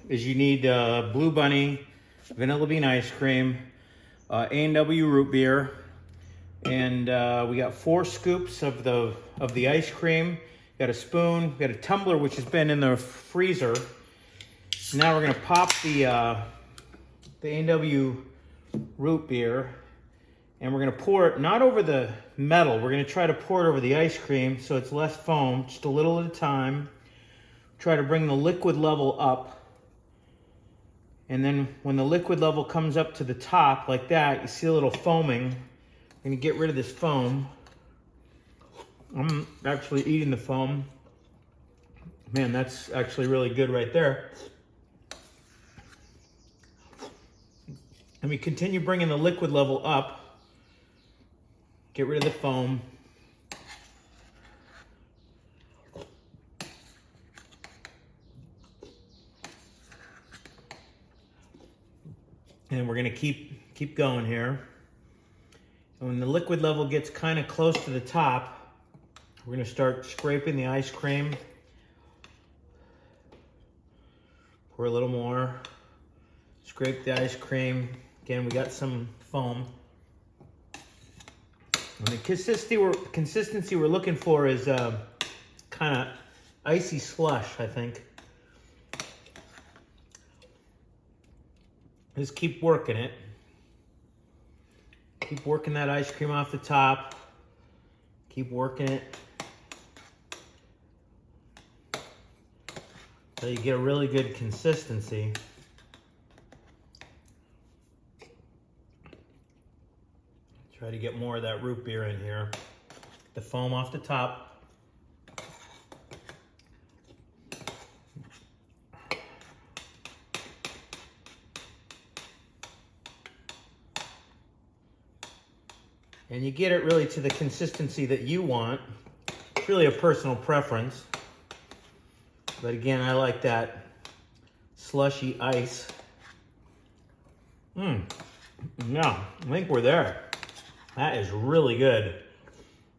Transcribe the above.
is you need Blue Bunny, vanilla bean ice cream, A&W root beer, and we got 4 scoops of the ice cream. Got a spoon, got a tumbler which has been in the freezer. Now we're gonna pop the A&W root beer, and we're gonna pour it not over the metal. We're gonna try to pour it over the ice cream so it's less foam, just a little at a time. Try to bring the liquid level up. And then when the liquid level comes up to the top like that, you see a little foaming. I'm gonna get rid of this foam. I'm actually eating the foam. Man, that's actually really good right there. And we continue bringing the liquid level up. Get rid of the foam. And we're gonna keep going here. And when the liquid level gets kind of close to the top, we're gonna start scraping the ice cream. Pour a little more. Scrape the ice cream. Again, we got some foam. And the consistency we're looking for is kind of icy slush, I think. Just keep working it. Keep working that ice cream off the top. Keep working it until you get a really good consistency. Try to get more of that root beer in here. The foam off the top. And you get it really to the consistency that you want. It's really a personal preference. But again, I like that slushy ice. Yeah, I think we're there. That is really good.